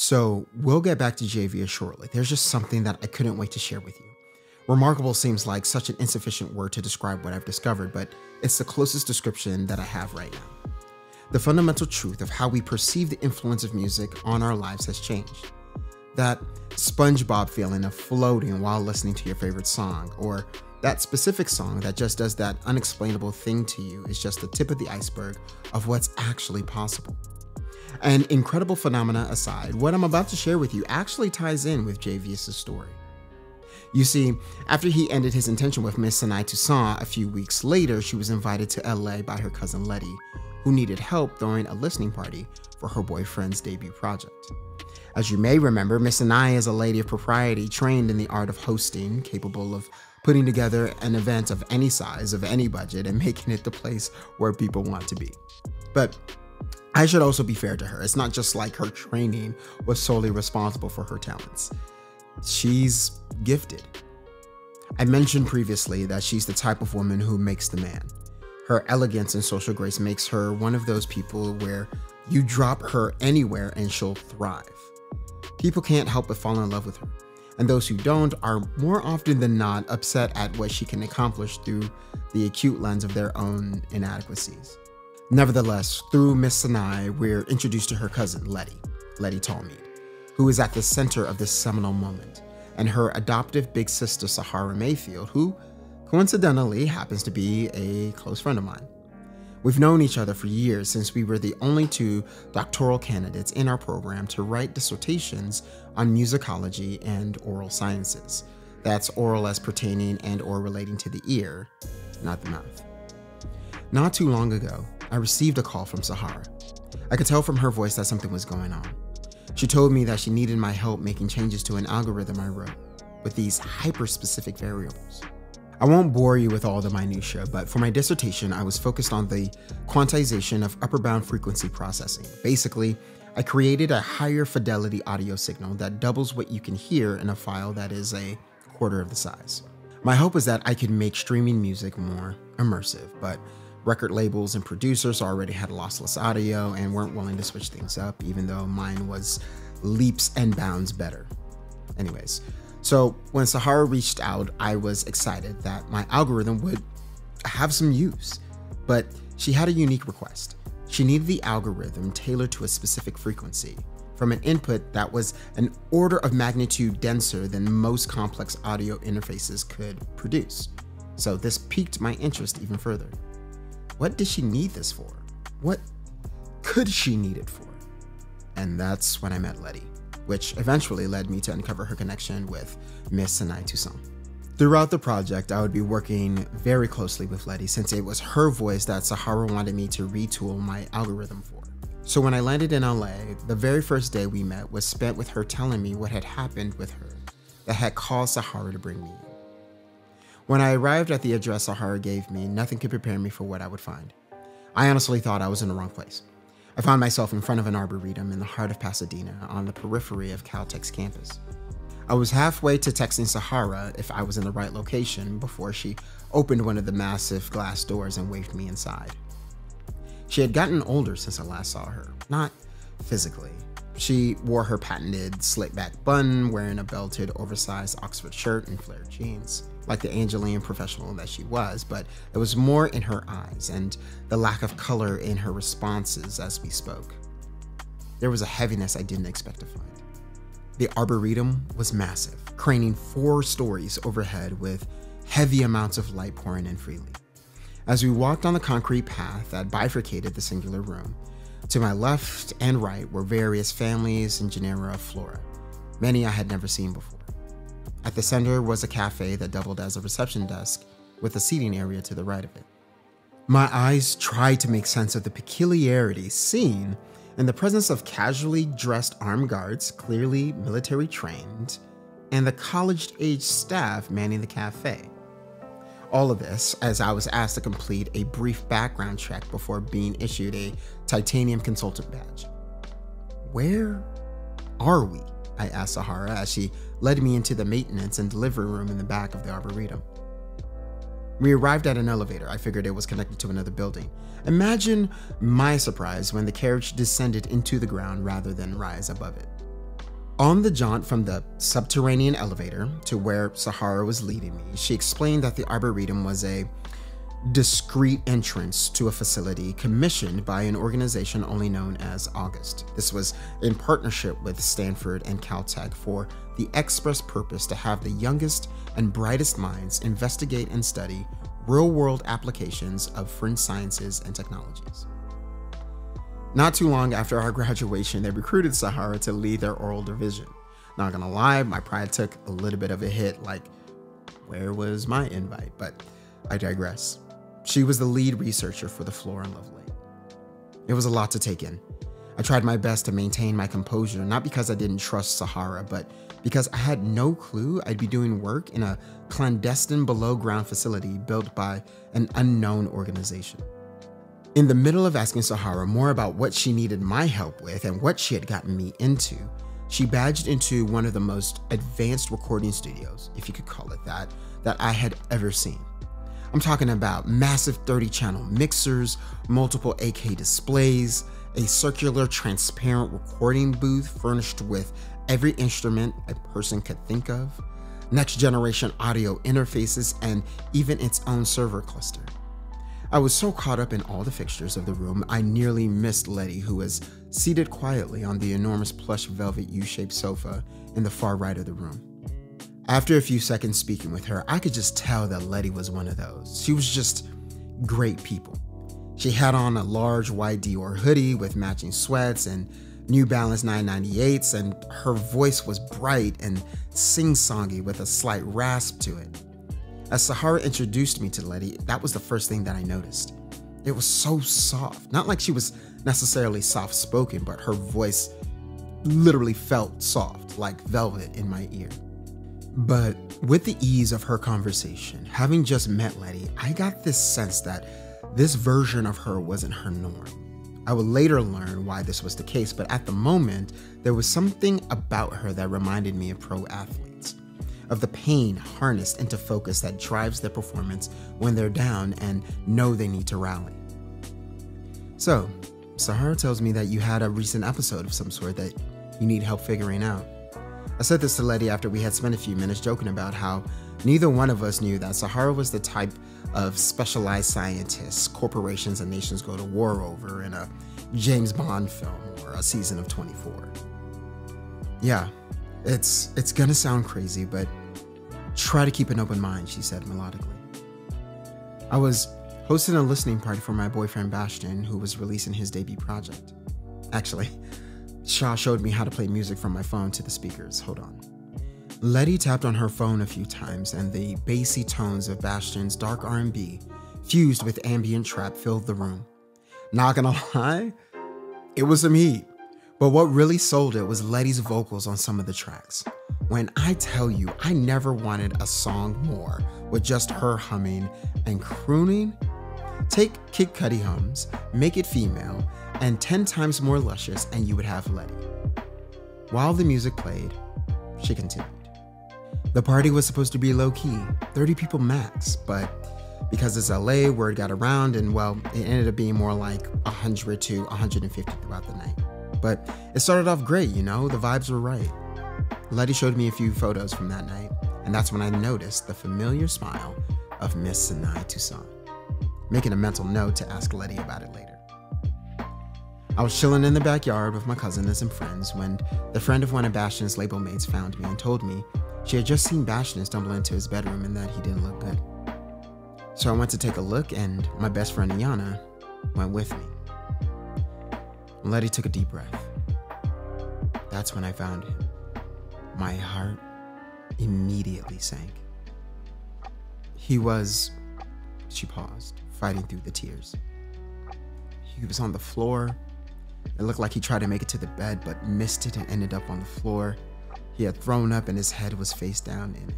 So we'll get back to JVS shortly. There's just something that I couldn't wait to share with you. Remarkable seems like such an insufficient word to describe what I've discovered, but it's the closest description that I have right now. The fundamental truth of how we perceive the influence of music on our lives has changed. That SpongeBob feeling of floating while listening to your favorite song, or that specific song that just does that unexplainable thing to you, is just the tip of the iceberg of what's actually possible. And incredible phenomena aside, what I'm about to share with you actually ties in with JVS' story. You see, after he ended his intention with Miss Sinai Toussaint a few weeks later, she was invited to LA by her cousin Leti, who needed help throwing a listening party for her boyfriend's debut project. As you may remember, Miss Sinai is a lady of propriety trained in the art of hosting, capable of putting together an event of any size, of any budget, and making it the place where people want to be. But I should also be fair to her. It's not just like her training was solely responsible for her talents. She's gifted. I mentioned previously that she's the type of woman who makes the man. Her elegance and social grace makes her one of those people where you drop her anywhere and she'll thrive. People can't help but fall in love with her, and those who don't are more often than not upset at what she can accomplish through the acute lens of their own inadequacies. Nevertheless, through Miss Sinai, we're introduced to her cousin, Leti Talmede, who is at the center of this seminal moment, and her adoptive big sister, Sahara Mayfield, who coincidentally happens to be a close friend of mine. We've known each other for years, since we were the only two doctoral candidates in our program to write dissertations on musicology and oral sciences. That's oral as pertaining and or relating to the ear, not the mouth. Not too long ago, I received a call from Sahara. I could tell from her voice that something was going on. She told me that she needed my help making changes to an algorithm I wrote with these hyper-specific variables. I won't bore you with all the minutiae, but for my dissertation, I was focused on the quantization of upper bound frequency processing. Basically, I created a higher fidelity audio signal that doubles what you can hear in a file that is a quarter of the size. My hope was that I could make streaming music more immersive, but record labels and producers already had lossless audio and weren't willing to switch things up, even though mine was leaps and bounds better. Anyways, so when Sahara reached out, I was excited that my algorithm would have some use, but she had a unique request. She needed the algorithm tailored to a specific frequency from an input that was an order of magnitude denser than most complex audio interfaces could produce. So this piqued my interest even further. What did she need this for? What could she need it for? And that's when I met Leti, which eventually led me to uncover her connection with Miss Sinai Toussaint. Throughout the project, I would be working very closely with Leti, since it was her voice that Sahara wanted me to retool my algorithm for. So when I landed in LA, the very first day we met was spent with her telling me what had happened with her that had caused Sahara to bring me in. When I arrived at the address Sahara gave me, nothing could prepare me for what I would find. I honestly thought I was in the wrong place. I found myself in front of an arboretum in the heart of Pasadena, on the periphery of Caltech's campus. I was halfway to texting Sahara if I was in the right location before she opened one of the massive glass doors and waved me inside. She had gotten older since I last saw her, not physically. She wore her patented slick-back bun, wearing a belted, oversized Oxford shirt and flared jeans, like the Angeline professional that she was, but it was more in her eyes and the lack of color in her responses as we spoke. There was a heaviness I didn't expect to find. The arboretum was massive, craning 4 stories overhead with heavy amounts of light pouring in freely. As we walked on the concrete path that bifurcated the singular room, to my left and right were various families and genera of flora, many I had never seen before. At the center was a cafe that doubled as a reception desk with a seating area to the right of it. My eyes tried to make sense of the peculiarities seen in the presence of casually dressed armed guards, clearly military trained, and the college-age staff manning the cafe. All of this as I was asked to complete a brief background check before being issued a titanium consultant badge. Where are we? I asked Sahara as she led me into the maintenance and delivery room in the back of the arboretum. We arrived at an elevator. I figured it was connected to another building. Imagine my surprise when the carriage descended into the ground rather than rise above it. On the jaunt from the subterranean elevator to where Sahara was leading me, she explained that the Arboretum was a discreet entrance to a facility commissioned by an organization only known as August. This was in partnership with Stanford and Caltech for the express purpose to have the youngest and brightest minds investigate and study real-world applications of fringe sciences and technologies. Not too long after our graduation, they recruited Sahara to lead their oral division. Not gonna lie, my pride took a little bit of a hit, like, where was my invite? But I digress. She was the lead researcher for the Flora and Lovely. It was a lot to take in. I tried my best to maintain my composure, not because I didn't trust Sahara, but because I had no clue I'd be doing work in a clandestine below-ground facility built by an unknown organization. In the middle of asking Sahara more about what she needed my help with and what she had gotten me into, she badged into one of the most advanced recording studios, if you could call it that I had ever seen. I'm talking about massive 30-channel mixers, multiple 8K displays, a circular transparent recording booth furnished with every instrument a person could think of, next-generation audio interfaces, and even its own server cluster. I was so caught up in all the fixtures of the room, I nearly missed Leti, who was seated quietly on the enormous plush velvet U-shaped sofa in the far right of the room. After a few seconds speaking with her, I could just tell that Leti was one of those. She was just great people. She had on a large white Dior hoodie with matching sweats and New Balance 998s, and her voice was bright and sing-songy with a slight rasp to it. As Sahara introduced me to Leti, that was the first thing that I noticed. It was so soft. Not like she was necessarily soft-spoken, but her voice literally felt soft, like velvet in my ear. But with the ease of her conversation, having just met Leti, I got this sense that this version of her wasn't her norm. I would later learn why this was the case, but at the moment, there was something about her that reminded me of pro athletes, of the pain harnessed into focus that drives their performance when they're down and know they need to rally. So, Sahara tells me that you had a recent episode of some sort that you need help figuring out. I said this to Leti after we had spent a few minutes joking about how neither one of us knew that Sahara was the type of specialized scientists corporations and nations go to war over in a James Bond film or a season of 24. Yeah, it's gonna sound crazy, but try to keep an open mind, she said melodically. I was hosting a listening party for my boyfriend Bastian, who was releasing his debut project. Actually, Shaw showed me how to play music from my phone to the speakers. Hold on. Leti tapped on her phone a few times, and the bassy tones of Bastian's dark R&B, fused with ambient trap, filled the room. Not gonna lie, it was some heat. But what really sold it was Leti's vocals on some of the tracks. When I tell you, I never wanted a song more with just her humming and crooning. Take Kid Cudi hums, make it female, and 10 times more luscious, and you would have Leti. While the music played, she continued. The party was supposed to be low-key, 30 people max, but because it's LA, word got around, and well, it ended up being more like 100 to 150 throughout the night. But it started off great, you know, the vibes were right. Leti showed me a few photos from that night, and that's when I noticed the familiar smile of Miss Sinai Toussaint, making a mental note to ask Leti about it later. I was chilling in the backyard with my cousin and some friends when the friend of one of Bastian's label mates found me and told me she had just seen Bastian stumble into his bedroom and that he didn't look good. So I went to take a look, and my best friend Iana went with me. Leti took a deep breath. That's when I found him. My heart immediately sank. He was, she paused, fighting through the tears. He was on the floor. It looked like he tried to make it to the bed, but missed it and ended up on the floor. He had thrown up and his head was face down in it.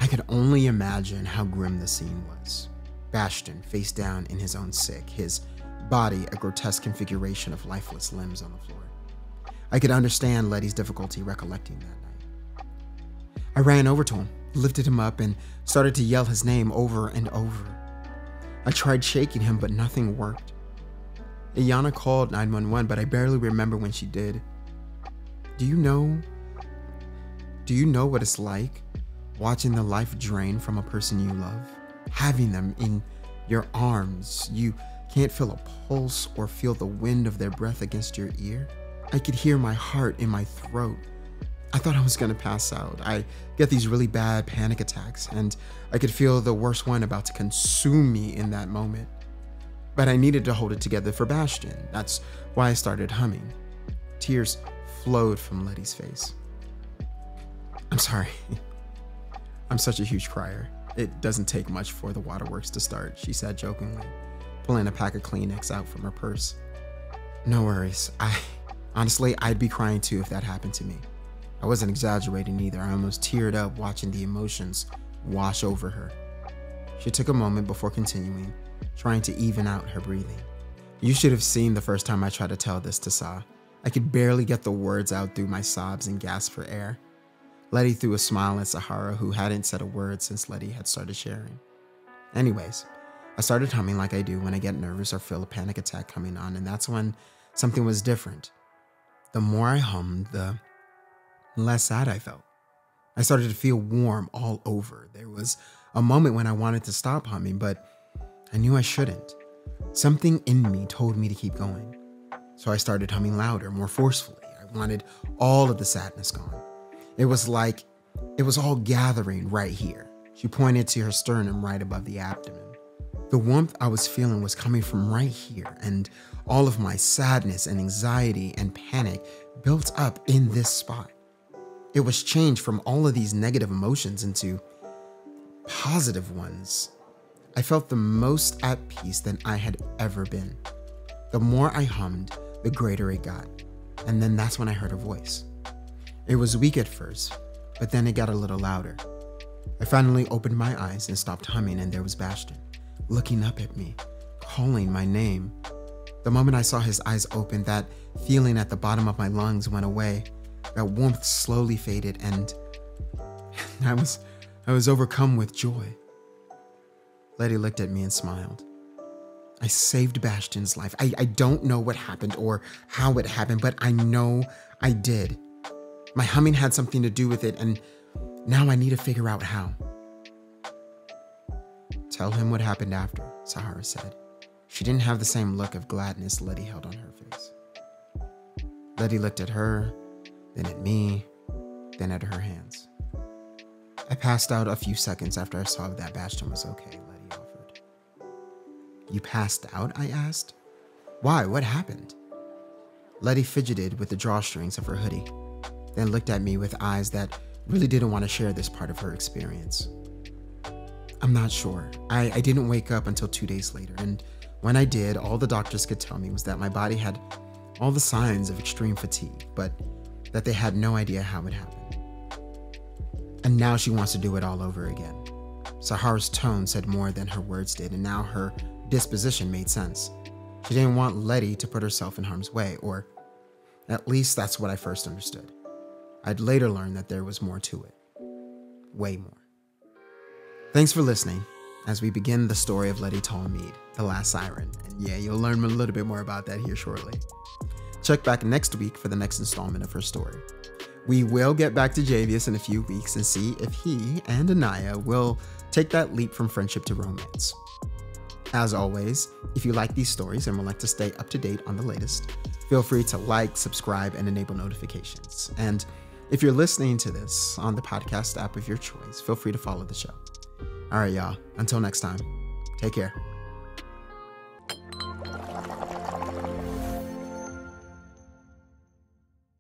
I could only imagine how grim the scene was. Bastian face down in his own sick, his body a grotesque configuration of lifeless limbs on the floor. I could understand Leti's difficulty recollecting that night. I ran over to him, lifted him up, and started to yell his name over and over. I tried shaking him, but nothing worked. Iana called 911, but I barely remember when she did. Do you know what it's like watching the life drain from a person you love? Having them in your arms, you can't feel a pulse or feel the wind of their breath against your ear. I could hear my heart in my throat. I thought I was gonna pass out. I get these really bad panic attacks, and I could feel the worst one about to consume me in that moment. But I needed to hold it together for Bastion. That's why I started humming. Tears flowed from Leti's face. I'm sorry. I'm such a huge crier. It doesn't take much for the waterworks to start, she said jokingly, pulling a pack of Kleenex out from her purse. No worries. Honestly, I'd be crying too if that happened to me. I wasn't exaggerating either. I almost teared up watching the emotions wash over her. She took a moment before continuing, trying to even out her breathing. You should have seen the first time I tried to tell this to Sa. I could barely get the words out through my sobs and gasp for air. Leti threw a smile at Sahara, who hadn't said a word since Leti had started sharing. Anyways, I started humming like I do when I get nervous or feel a panic attack coming on, and that's when something was different. The more I hummed, the less sad I felt. I started to feel warm all over. There was a moment when I wanted to stop humming, but I knew I shouldn't. Something in me told me to keep going. So I started humming louder, more forcefully. I wanted all of the sadness gone. It was like it was all gathering right here. She pointed to her sternum right above the abdomen. The warmth I was feeling was coming from right here, and all of my sadness and anxiety and panic built up in this spot. It was changed from all of these negative emotions into positive ones. I felt the most at peace than I had ever been. The more I hummed, the greater it got. And then that's when I heard a voice. It was weak at first, but then it got a little louder. I finally opened my eyes and stopped humming, and there was Bastion, looking up at me, calling my name. The moment I saw his eyes open, that feeling at the bottom of my lungs went away. That warmth slowly faded, and I was overcome with joy. Leti looked at me and smiled. I saved Bastion's life. I don't know what happened or how it happened, but I know I did. My humming had something to do with it, and now I need to figure out how. Tell him what happened after, Sahara said. She didn't have the same look of gladness Leti held on her face. Leti looked at her, then at me, then at her hands. I passed out a few seconds after I saw that Bastion was okay, Leti offered. You passed out? I asked. Why? What happened? Leti fidgeted with the drawstrings of her hoodie, then looked at me with eyes that really didn't want to share this part of her experience. I'm not sure. I didn't wake up until 2 days later, and when I did, all the doctors could tell me was that my body had all the signs of extreme fatigue, but that they had no idea how it happened. And now she wants to do it all over again. Sahara's tone said more than her words did, and now her disposition made sense. She didn't want Leti to put herself in harm's way, or at least that's what I first understood. I'd later learn that there was more to it. Way more. Thanks for listening as we begin the story of Leti Talmede, the last siren. And yeah, you'll learn a little bit more about that here shortly. Check back next week for the next installment of her story. We will get back to Javius in a few weeks and see if he and Anaya will take that leap from friendship to romance. As always, if you like these stories and would like to stay up to date on the latest, feel free to like, subscribe, and enable notifications. And if you're listening to this on the podcast app of your choice, feel free to follow the show. All right, y'all. Until next time, take care.